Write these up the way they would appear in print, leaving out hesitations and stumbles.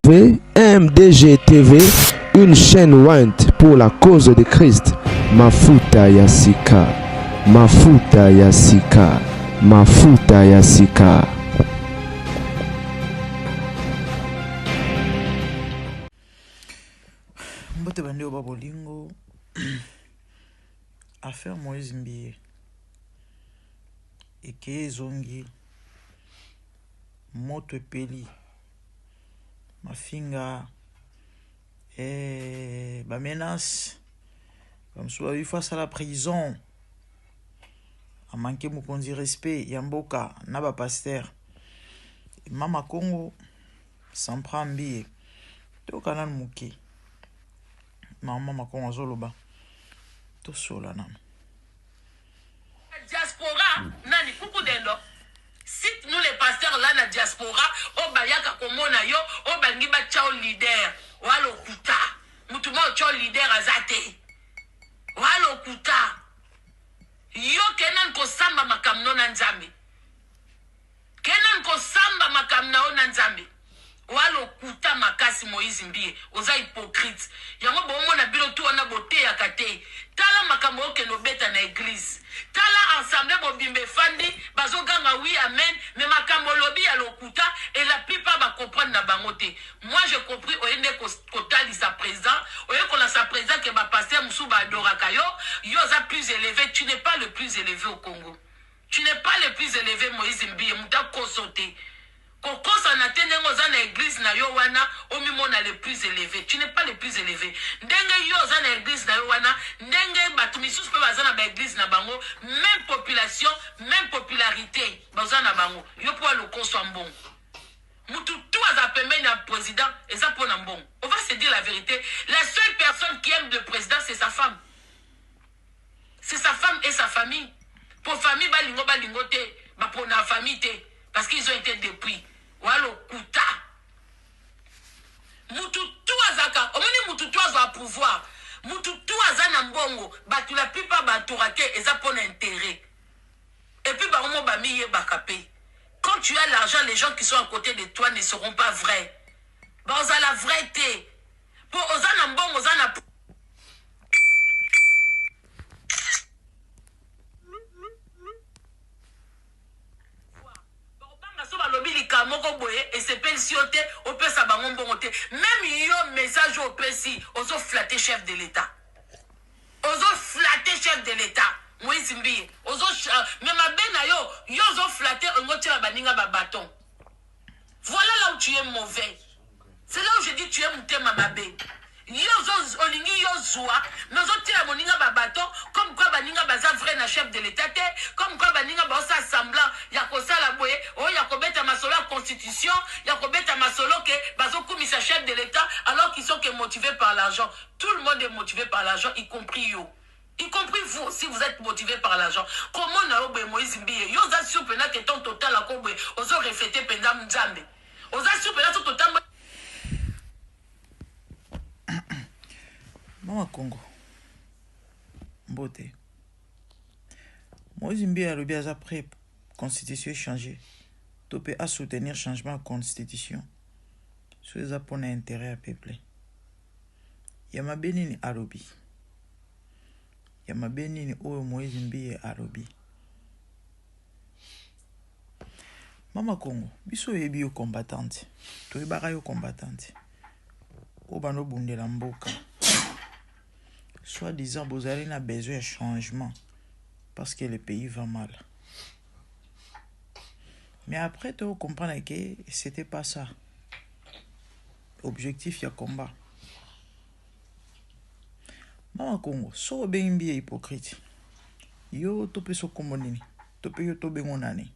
MDG TV, une chaîne Wint pour la cause de Christ. Mafuta Yasika, Mafuta Yasika, Mafuta Yasika. Mbote bande oba bolingo affaire Moïse Mbiye eke zongi moto epeli mafinga ba menace comme soit il face à la prison a manqué mokonzi respect yamboka na ba pasteur mama Congo s'en prend Mbiye to kanal muke mama Congo zoloba to sola nan diaspora nani kuku dendo cite nous les pasteurs là na diaspora o bayaka komona yo o bangi ba chao leader walo kuta mutu mo chao leader azate walo kuta yo kenan ko samba makamno na nzambe kenan ko samba makamna ona nzambe walo kuta makasi Moïse Mbiye oza hypocrite yango bomo na bilo tu wana bote ya kate tala makambo oke no beta na église tala ensemble bobimbe fandi bazoganga oui amen mais makambo lobi ya lokuta et la plupart ba comprendre na bangote moi j'ai compris oyende ko tali sa présent oyeko na sa présent que ba pasteur musu ba adoraka yo za plus élevé. Tu n'es pas le plus élevé au Congo, tu n'es pas le plus élevé. Moïse Mbiye muta kosote kokosa na tendengo za na église na yo wana omimona le plus élevé. Tu n'es pas le plus élevé. Ndenge yo za na église na yo wana ndenge batu misusu pe baza na ba église na bango même population même popularité baza na bango yo po le koso mbongo mutu tout aza pembeni na président eza po na mbongo. On va se dire la vérité, la seule personne qui aime le président c'est sa femme, c'est sa femme et sa famille. Pour famille balingo te ba pour na famille te parce qu'ils ont été depuis walo kuta mutu tu azaka omoni mutu tu aza pouvoir mutu tu aza na mbongo batu la plupart baturake eza pona intérêt et puis ba omo ba miye bakapé. Quand tu as l'argent, les gens qui sont à côté de toi ne seront pas vrais. Ba oza la vraieté pour oza na mbongo oza na et c'est pensioté au peut sa bangon bonté même yo message au pesi ozo flatter chef de l'état, ozo flatter chef de l'état Moïse Mbiye ozo même abena yo ozo flatter ngoti la baninga ba bâton. Voilà là où tu es mauvais, c'est là où je dis tu es mutema mabe yo olingi yo zoa mais ozo tira moninga ba bâton comme quoi baninga baza vrai na chef de l'état te comme quoi baninga ba sa semblant ya ko sala boye o ya ko beta masolo la constitution ya ko beta masolo ke bazo komisa chef de l'état alors qu'ils sont que motivés par l'argent. Tout le monde est motivé par l'argent y compris yo, y compris vous si vous êtes motivé par l'argent. Comment na obe Moïse Mbiye yo za supena que ton total a kobe ozo refléter penda mzambe oza supena tout total. Mama Congo mbote Moïse Mbiye alobi aza prêt constitution changer to pe a soutenir changement de constitution so eza pona intérêt à peuple ya mabenini alobi ya mabenini oyo Moïse Mbiye alobi. Mama Congo biso yebi yo combattante to yebaka yo combattante o bano bundela mboka soi-disant vous avez besoin de changement parce que le pays va mal. Mais après, tu comprends que c'était pas ça. Objectif, il y a combat. Mama Congo, so ben bien hypocrite. Yo tope so komonini, tope yo tobe ngonani.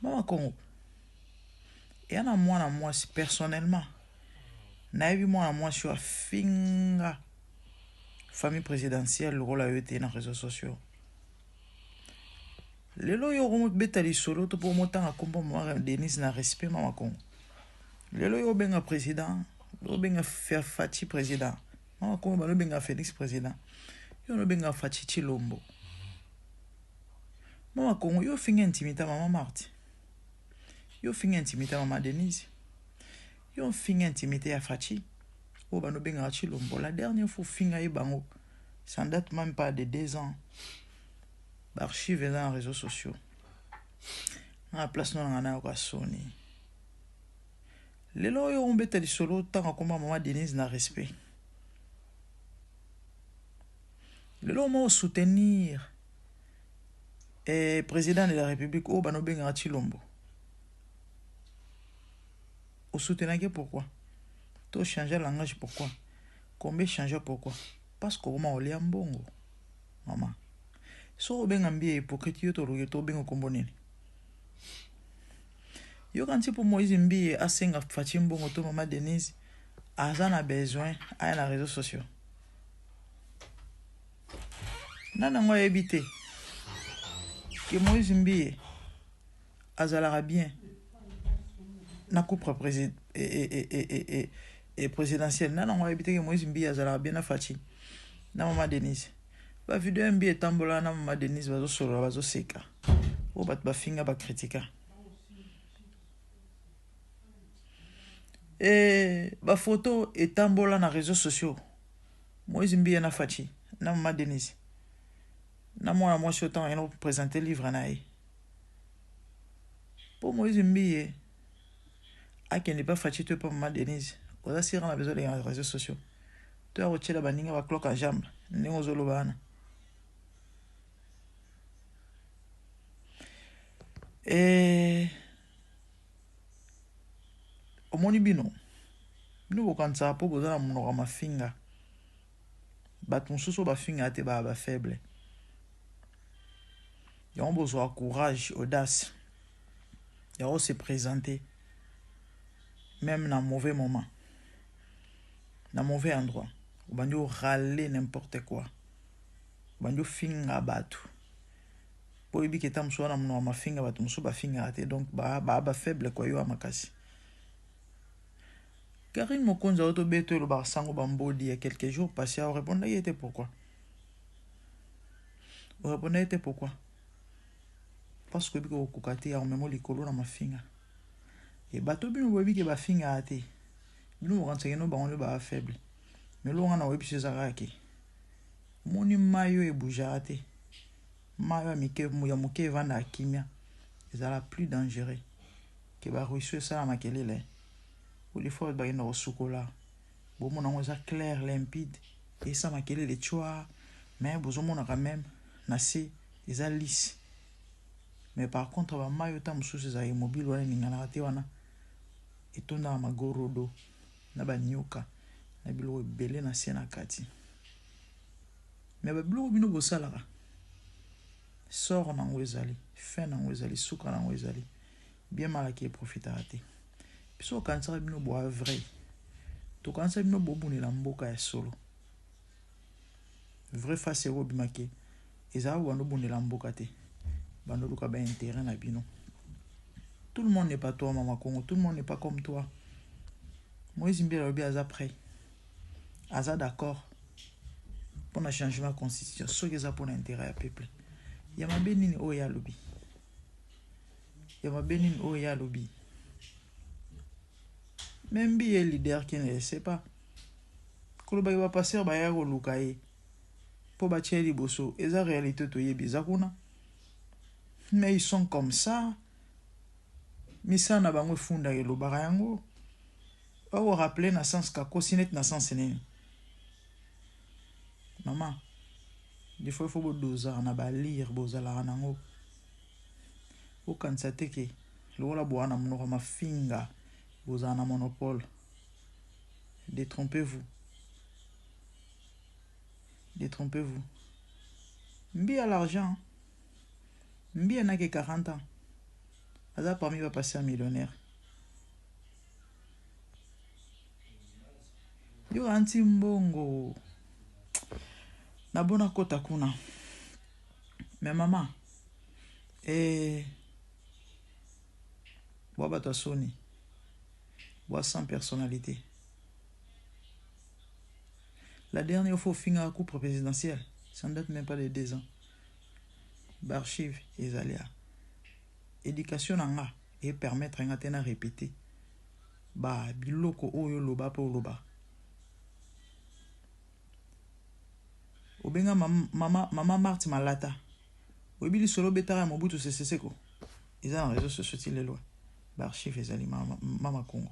Mama Congo, et en a moi personnellement. Naïvi moi sur la finga famille présidentielle le rôle a été dans les réseaux sociaux. Les lois ont bétali solo pour monter à combat moi Denis na respect Mama Congo. Les lois ont benga président, ont benga faire Fati président. Mama Congo ba benga Félix président. Yo no benga Fati Chilombo. Mama Congo yo finga intimita Mama Marti. Yo finga intimité à Maman Denise. Yo finga intimité à Fachi. Oh, bah, nous benga Chilombo. La dernière fois, finga y bango. Ça ne date même pas de 2 ans. Archive dans les réseaux sociaux. À la place, nous avons Sony. Les lois ont bêté les solo tant que Maman Denise n'a respect. Les lois ont soutenir le président de la République, oh, bah, nous benga Chilombo. Au soutenir pourquoi? Tu changer le langage pourquoi? Combien changer pourquoi? Parce que comment on est en bongo, maman. So on benga mbie hypocrite yo to benga komboneni. Yo kanti pour Moïse mbie asenga Fachi mbongo to Maman Denise azana besoin à les réseaux sociaux. Nana ngo ebité que Moïse mbie azala bien na coupe présidentielle. Nana ngo ebité que Moïse mbie azala bien na Fachi na Maman Denise. Ba vidéo mbie tambola na Maman Denise bazo solo bazo seka. O bat ba finga ba critica. Ba photo etambola na réseaux sociaux. Moïse mbie na Fachi na Maman Denise. Na moi sur temps eno présenter livre na e. Pour Moïse mbie a qui n'est pas Fachi to pas Maman Denise. Oza sira na besoin des réseaux sociaux. Tu as retiré la baninga ba cloque à jambe. Nengo zolo bana. Omoni bino bokanisa po boza na monoko mafinga bato mosusu bafinga te ba faible yango bozwa courage audace yango se présenter même na mauvais moment na mauvais endroit obandi râler n'importe quoi obandi finga bato po yebi ke ta mosusu na monoko mafinga bato mosusu bafinga te donc ba faible kwa yo amakasi. Karine Mokonza auto beto le barsango bambodi il y a quelques jours passé à répondre il était pourquoi? Vous répondez était pourquoi? Parce que biko kokati ya memo likolo na mafinga. Et bato bino bobi ke ba finga ate. Bino renseigne no ba on le ba faible. Mais lo ngana webi sezaraki. Moni mayo e bujate. Mayo mike ya muke vanda kimia. Ezala plus dangereux que ba ruisseau ça makelele. Les fois bah il au chocolat bon mon on clair limpide et ça m'a quel les choix mais besoin mon quand même nasi ils a lisse mais par contre ba mayo tam sous ces immobile wala ningana te wana et tona magorodo na ba nyoka na bilo belé na sena kati mais ba bilo bino bo salara sort na ngwezali fin na ngwezali suka na ngwezali bien malaki profitera te. Piso kansara bino bo vrai. To kansara bino bo buni la mboka ya solo. Vrai face ero bimake. Eza wano buni la mboka te. Bando luka ba intérêt na bino. Tout le monde n'est pas toi Maman Congo, tout le monde n'est pas comme toi. Moïse Mbie lobi aza prêt. Aza d'accord. Pour na changement de constitution, so que ça pour intérêt à peuple. Yama benini oya lobi. Yama benini oya lobi. Même bien leader qui ne sait pas. Quand il va passer, il va y avoir le cahier. Pour bâtir les bossos. Et la réalité, tu es bizarre. Mais ils sont comme ça. Mais ça n'a pas de fond dans le barayango. On va rappeler na sens kako sinet na sens nini. Maman. Des fois, il faut doser, on a lire, bozala nango. Au quand ça teke. Le wala boana monoko ma finga. Vous avez un monopole. Détrompez-vous. Détrompez-vous. Mbi a l'argent. Mbi n'a que 40 ans. Aza parmi va passer un millionnaire. Yo anti mbongo. Na bona kota kuna. Mais maman. Boba ta Sony. Bois sans personnalité. La dernière fois, fin à la coupe présidentielle, ça ne date même pas de 2 ans. Barchive et Zalia. Éducation en A, et permettre nga tena répéter ba biloko oyo loba po loba. Obenga mama Marthe Malata. Oibili solo betara Mobutu Sese Seko. Ils ont réseau sociaux les lois. Archive ezali mama Congo.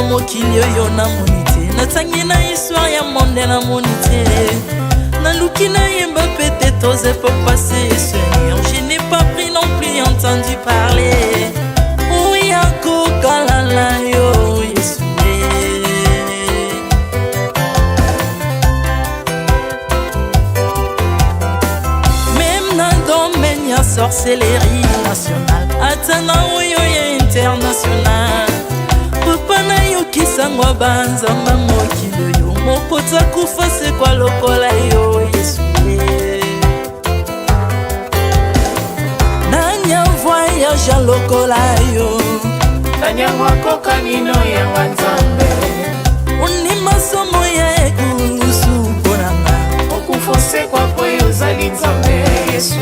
Mokili oyo na monite natangi na histoire ya monde na monite naluki na yemba pete toze pour passer Seigneur, je n'ai pas pris non plus entendu parler oui akokalala yo Yesu même na domaine ya sorcellerie nationale atana oyo ya international papa na yo kisangwa banzamba mokili yo mokota kufa se kwa lokola yo Yesu nanya voyage lokola yo nanya wakoka nino ya wanzambe uni masomo ya ekulusu ponanga okufose kwa poyo zali nzambe Yesu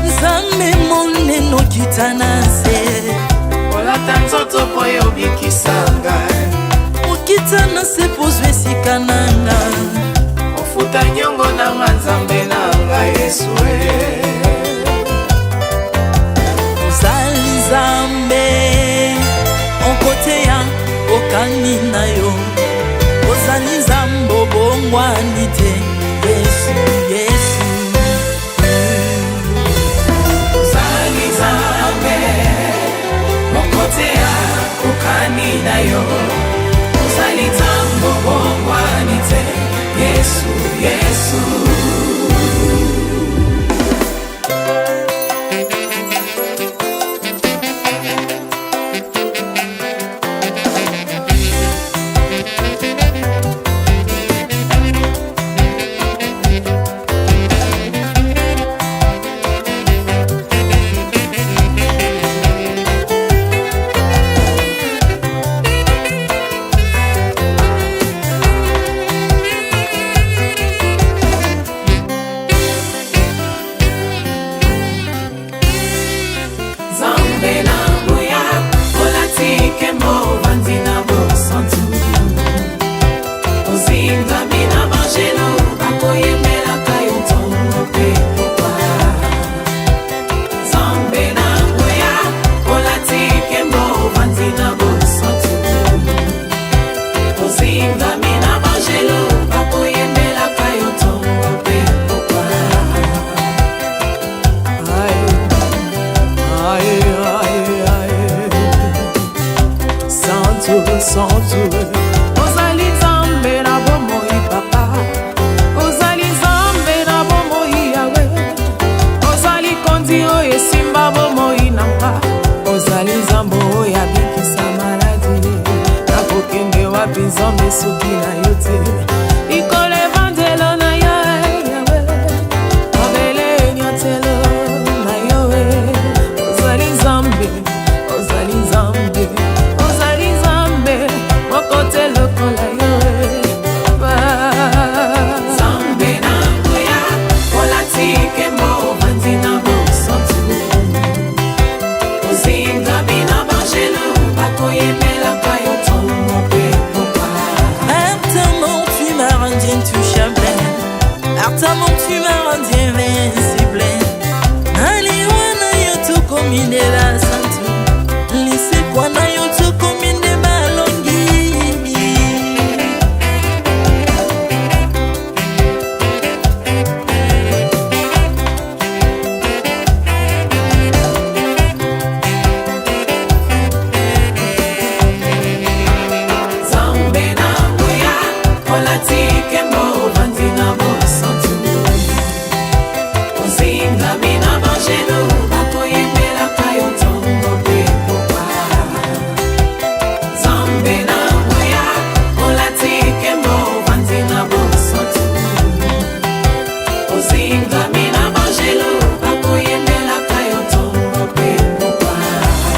nzambe moneno kitana olata nzoto po yo bikisanga okitana se pozwe esika nanga ofuta nyongo na nzambe nanga Yesu ozali nzambe onkoteya okani na yo ozali nzambe obongwani te Yesu Yesu ozali nzambe mokotea okani na yo ozali nzambe obongwani te Yesu Yesu ozali nzambe na bomoi papa ozali nzambe na bomoi yawe ozali konzi oyo esimba bomoi na mpa ozali nzambe oyo abikisa maladi nakokende wapi nzambe soki na yo te ikolo evanzelo na yo yawe mabele nyatelo na yo ozali nzambe ozali nzambe mokote lokola yo nzambe na ngoya olatike mbo vanzina bosantu ozinga bina bangelo bakoyemelaka yo tongo mpe popa Artamon tu m'as rendu intouchable Artamon tu m'as rendu invincible aliwana yo tokomindela santu lisekwa na yo tokominde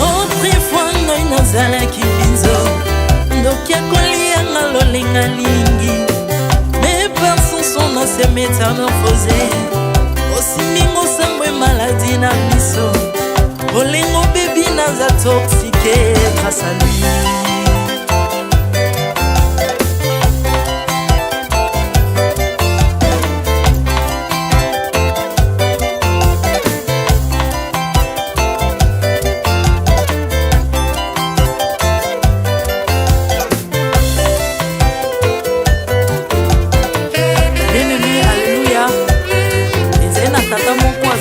autrefois ngai nazalaki binzo ndoki akolianga lolenga lingi mais par son son na se métamorphosé osimingo sambwe maladie na biso olengo bebi naza toxique grâce à lui.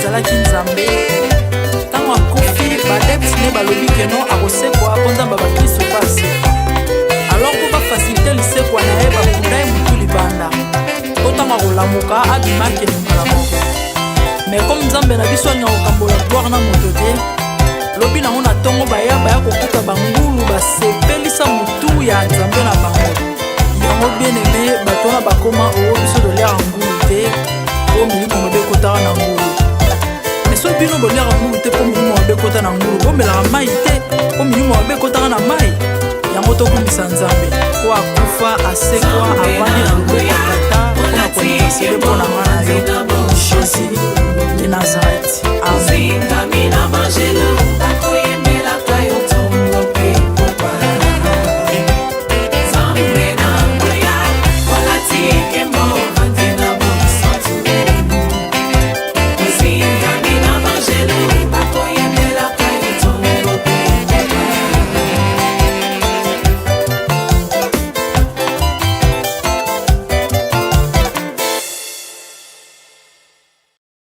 azalaki nzambe ntango akufi badeptine balobi keno akosekwa konzamba bakristo mpo asekwa alors mpo bafasilite lisekwa na ye bakunda ye motu libanda mpo ntango akolamuka abimaki lingala moko me komi nzambe na biso alinga kokambola gloire na moto te lobi nango na ntongo baya kokuta bangulu basepelisa motu ya nzambe na bango yango bien aime bato wana bakoma oyo biso toliaka ngulu te po milimo mabe ekotaka na ngulu so bino boliaka ngulu te po milimo mabe ekota na ngulu bomelaka mai te po milimo mabe ekotaka na mai yango tokumisa nzambe po akufa asekwa avandi na loboko ya tata mpona konekasele mpo na nga na yo